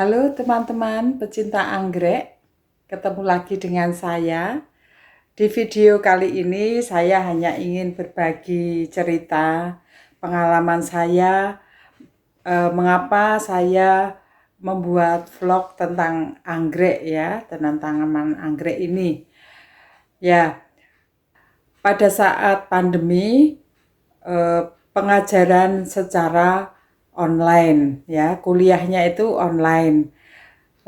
Halo teman-teman pecinta anggrek, ketemu lagi dengan saya. Di video kali ini saya hanya ingin berbagi cerita pengalaman saya, mengapa saya membuat vlog tentang anggrek ya, tentang tanaman anggrek ini. Ya, pada saat pandemi, pengajaran secara online ya, kuliahnya itu online.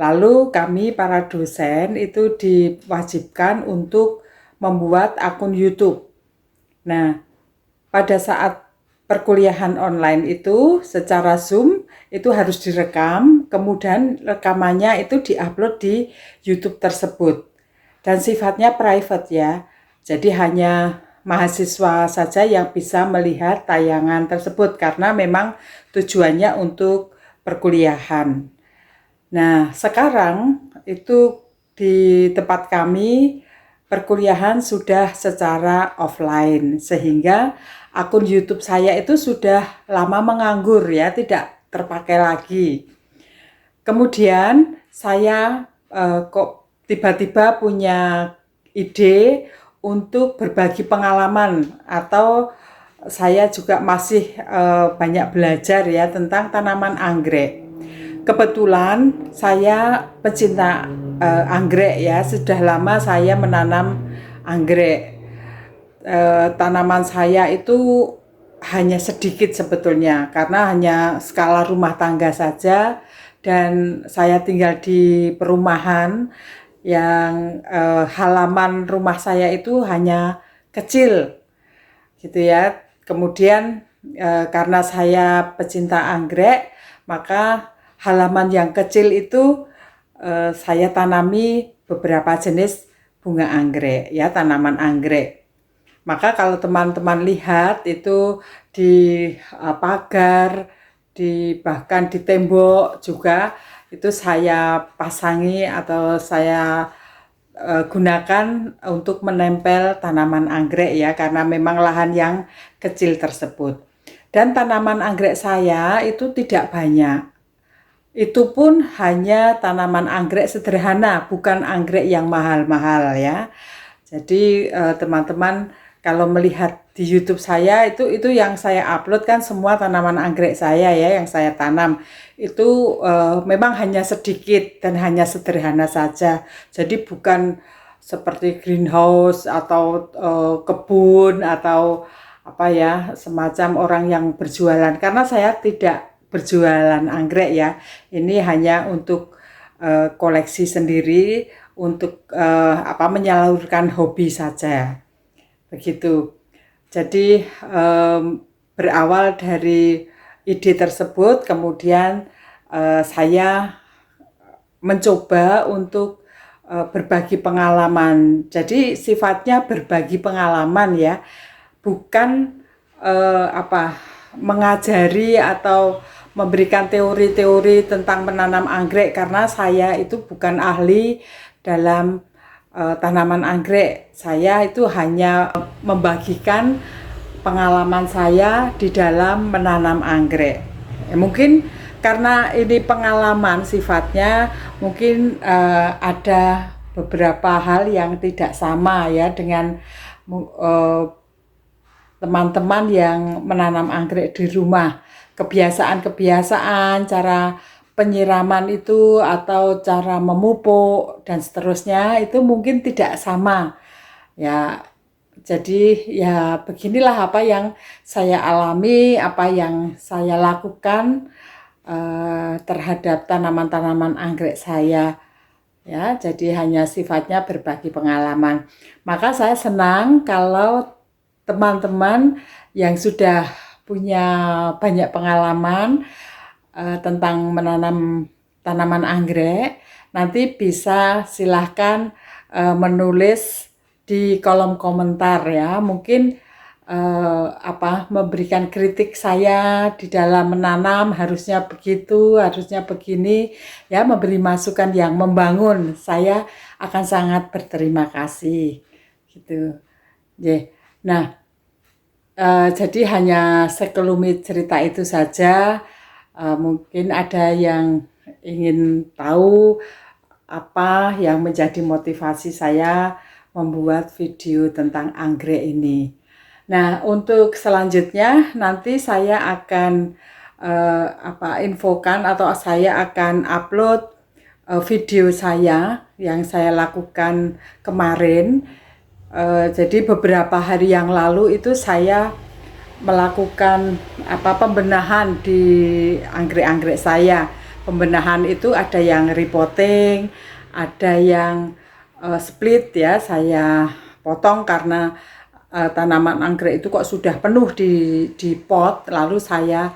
Lalu kami para dosen itu diwajibkan untuk membuat akun YouTube. Nah, pada saat perkuliahan online itu secara Zoom itu harus direkam, kemudian rekamannya itu diupload di YouTube tersebut. Dan sifatnya private ya. Jadi hanya mahasiswa saja yang bisa melihat tayangan tersebut karena memang tujuannya untuk perkuliahan. Nah, sekarang itu di tempat kami perkuliahan sudah secara offline sehingga akun YouTube saya itu sudah lama menganggur ya, tidak terpakai lagi. Kemudian saya kok tiba-tiba punya ide untuk berbagi pengalaman atau saya juga masih banyak belajar ya tentang tanaman anggrek. Kebetulan saya pecinta anggrek ya, sudah lama saya menanam anggrek. Tanaman saya itu hanya sedikit sebetulnya karena hanya skala rumah tangga saja dan saya tinggal di perumahan yang halaman rumah saya itu hanya kecil gitu ya. Kemudian karena saya pecinta anggrek, maka halaman yang kecil itu saya tanami beberapa jenis bunga anggrek ya, tanaman anggrek. Maka kalau teman-teman lihat itu di pagar, bahkan di tembok juga itu saya pasangi atau saya gunakan untuk menempel tanaman anggrek ya, karena memang lahan yang kecil tersebut. Dan tanaman anggrek saya itu tidak banyak. Itu pun hanya tanaman anggrek sederhana, bukan anggrek yang mahal-mahal ya. Jadi teman-teman kalau melihat di YouTube saya itu yang saya upload kan semua tanaman anggrek saya ya yang saya tanam. Itu memang hanya sedikit dan hanya sederhana saja. Jadi bukan seperti greenhouse atau kebun atau apa ya, semacam orang yang berjualan, karena saya tidak berjualan anggrek ya. Ini hanya untuk koleksi sendiri, untuk menyalurkan hobi saja. Begitu. Jadi berawal dari ide tersebut, kemudian saya mencoba untuk berbagi pengalaman. Jadi sifatnya berbagi pengalaman ya, bukan mengajari atau memberikan teori-teori tentang menanam anggrek, karena saya itu bukan ahli dalam tanaman anggrek. Saya itu hanya membagikan pengalaman saya di dalam menanam anggrek. Mungkin karena ini pengalaman sifatnya, mungkin ada beberapa hal yang tidak sama ya dengan teman-teman yang menanam anggrek di rumah. Kebiasaan-kebiasaan, cara penyiraman itu atau cara memupuk dan seterusnya itu mungkin tidak sama. Ya, jadi ya beginilah apa yang saya alami, apa yang saya lakukan terhadap tanaman-tanaman anggrek saya. Ya, jadi hanya sifatnya berbagi pengalaman. Maka saya senang kalau teman-teman yang sudah punya banyak pengalaman tentang menanam tanaman anggrek, nanti bisa silahkan menulis di kolom komentar ya. Mungkin memberikan kritik saya di dalam menanam, harusnya begitu, harusnya begini ya, memberi masukan yang membangun. Saya akan sangat berterima kasih gitu. Yeah. Nah, jadi hanya sekelumit cerita itu saja. Mungkin ada yang ingin tahu apa yang menjadi motivasi saya membuat video tentang anggrek ini. Nah, untuk selanjutnya nanti saya akan infokan atau saya akan upload video saya yang saya lakukan kemarin. Jadi beberapa hari yang lalu itu saya melakukan pembenahan di anggrek-anggrek saya. Pembenahan itu ada yang repotting, ada yang split ya, saya potong karena tanaman anggrek itu kok sudah penuh di pot, lalu saya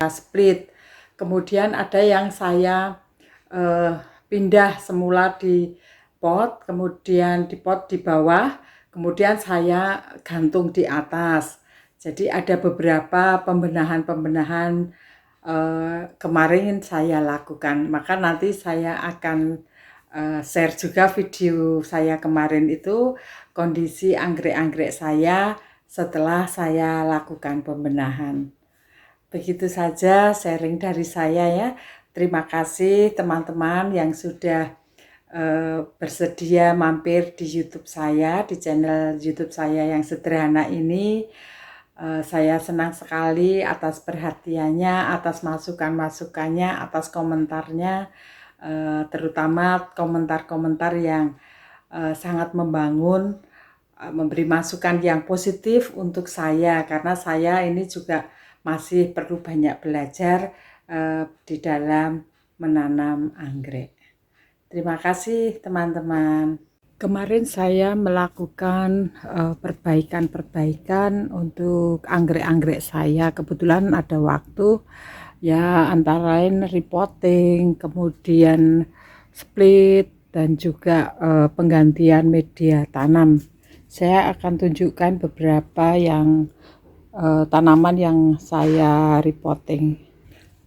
split. Kemudian ada yang saya pindah semula di pot, kemudian di pot di bawah, kemudian saya gantung di atas. Jadi ada beberapa pembenahan kemarin saya lakukan. Maka nanti saya akan share juga video saya kemarin itu, kondisi anggrek-anggrek saya setelah saya lakukan pembenahan. Begitu saja sharing dari saya ya. Terima kasih teman-teman yang sudah bersedia mampir di YouTube saya, di channel YouTube saya yang sederhana ini. Saya senang sekali atas perhatiannya, atas masukan-masukannya, atas komentarnya, terutama komentar-komentar yang sangat membangun, memberi masukan yang positif untuk saya, karena saya ini juga masih perlu banyak belajar di dalam menanam anggrek. Terima kasih teman-teman. Kemarin saya melakukan perbaikan-perbaikan untuk anggrek-anggrek saya. Kebetulan ada waktu ya, antara lain repotting, kemudian split, dan juga penggantian media tanam. Saya akan tunjukkan beberapa yang tanaman yang saya repotting.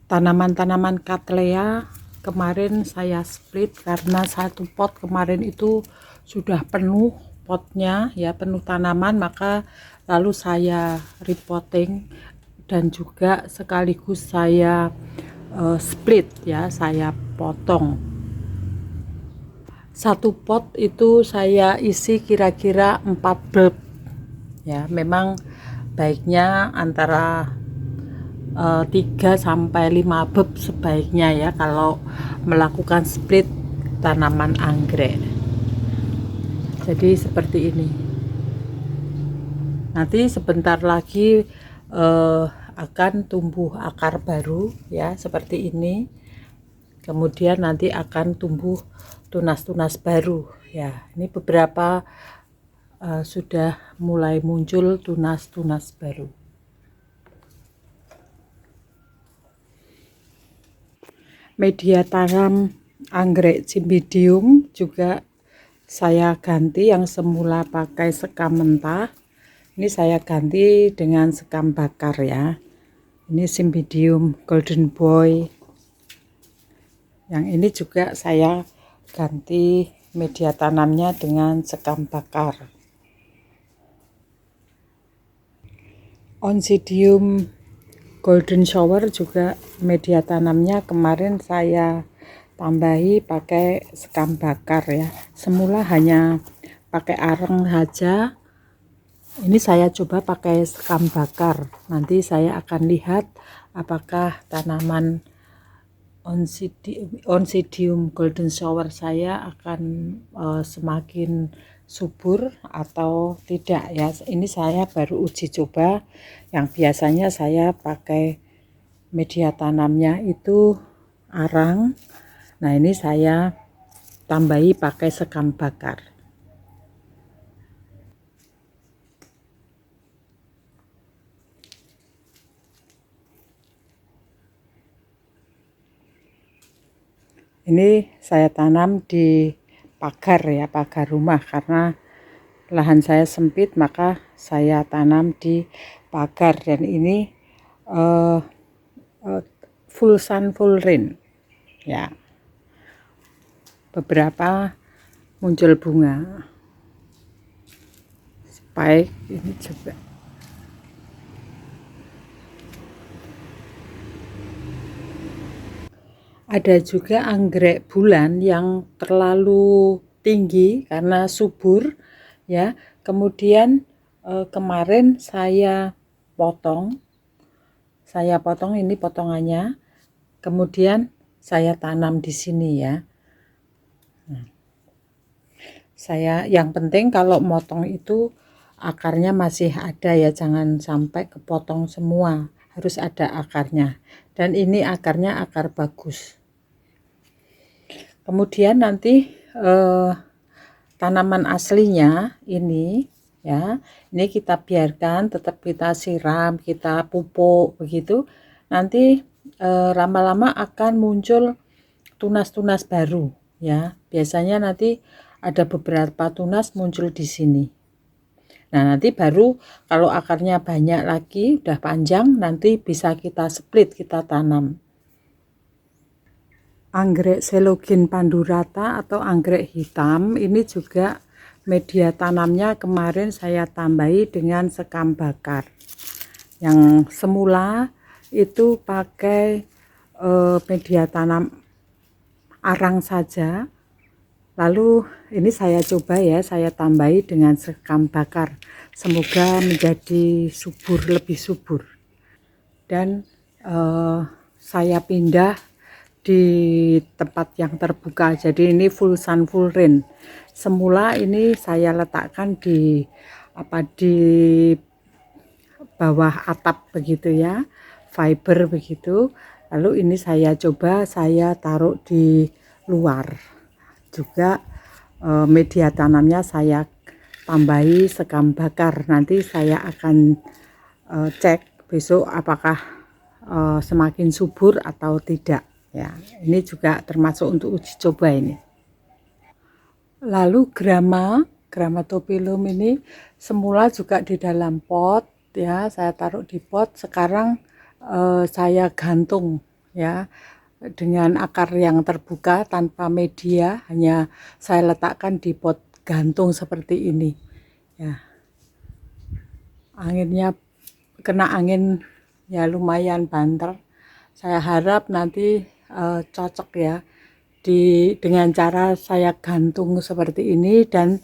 Tanaman-tanaman Cattleya kemarin saya split karena satu pot kemarin itu sudah penuh potnya ya, penuh tanaman, maka lalu saya repotting dan juga sekaligus saya split ya, saya potong. Satu pot itu saya isi kira-kira 4 bulb ya. Memang baiknya antara 3-5 bulb sebaiknya ya kalau melakukan split tanaman anggrek. Jadi seperti ini. Nanti sebentar lagi akan tumbuh akar baru ya, seperti ini. Kemudian nanti akan tumbuh tunas-tunas baru ya. Ini beberapa sudah mulai muncul tunas-tunas baru. Media tanam anggrek cymbidium juga saya ganti, yang semula pakai sekam mentah, ini saya ganti dengan sekam bakar ya. Ini cymbidium golden boy. Yang ini juga saya ganti media tanamnya dengan sekam bakar. Oncidium golden shower juga media tanamnya kemarin saya tambahi pakai sekam bakar ya. Semula hanya pakai areng saja, ini saya coba pakai sekam bakar. Nanti saya akan lihat apakah tanaman Oncidium golden shower saya akan semakin subur atau tidak ya. Ini saya baru uji coba. Yang biasanya saya pakai media tanamnya itu arang. Nah, ini saya tambahi pakai sekam bakar. Ini saya tanam di pagar ya, pagar rumah, karena lahan saya sempit, maka saya tanam di pagar. Dan ini full sun full rain ya. Beberapa muncul bunga, spike ini juga. Ada juga anggrek bulan yang terlalu tinggi karena subur ya. Kemudian kemarin saya potong ini potongannya. Kemudian saya tanam di sini ya. Yang penting kalau motong itu akarnya masih ada ya, jangan sampai kepotong semua, harus ada akarnya. Dan ini akarnya akar bagus. Kemudian nanti tanaman aslinya ini ya, ini kita biarkan, tetap kita siram, kita pupuk begitu. Nanti lama-lama akan muncul tunas-tunas baru ya. Biasanya nanti ada beberapa tunas muncul di sini. Nah, nanti baru kalau akarnya banyak lagi, udah panjang, nanti bisa kita split, kita tanam. Anggrek Celogene pandurata atau anggrek hitam ini juga media tanamnya kemarin saya tambahi dengan sekam bakar. Yang semula itu pakai media tanam arang saja. Lalu ini saya coba ya, saya tambahi dengan sekam bakar. Semoga menjadi subur, lebih subur. Dan saya pindah di tempat yang terbuka, jadi ini full sun full rain. Semula ini saya letakkan di bawah atap begitu ya, fiber begitu. Lalu ini saya coba saya taruh di luar juga. Media tanamnya saya tambahi sekam bakar. Nanti saya akan cek besok apakah semakin subur atau tidak ya. Ini juga termasuk untuk uji coba ini. Lalu Grammatophyllum ini semula juga di dalam pot ya, saya taruh di pot. Sekarang saya gantung ya dengan akar yang terbuka tanpa media, hanya saya letakkan di pot gantung seperti ini ya. Anginnya kena angin ya, lumayan banter. Saya harap nanti cocok ya dengan cara saya gantung seperti ini dan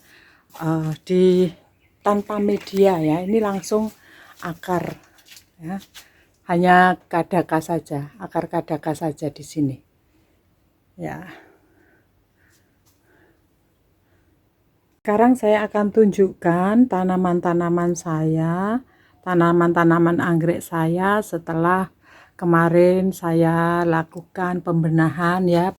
tanpa media ya. Ini langsung akar ya. Hanya kadaka saja, akar kadaka saja di sini ya. Sekarang saya akan tunjukkan tanaman-tanaman saya, tanaman-tanaman anggrek saya setelah kemarin saya lakukan pembenahan ya.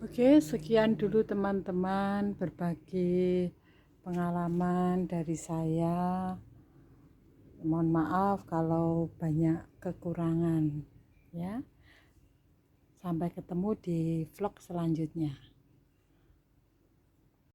Oke, sekian dulu teman-teman berbagi pengalaman dari saya. Mohon maaf kalau banyak kekurangan ya. Sampai ketemu di vlog selanjutnya.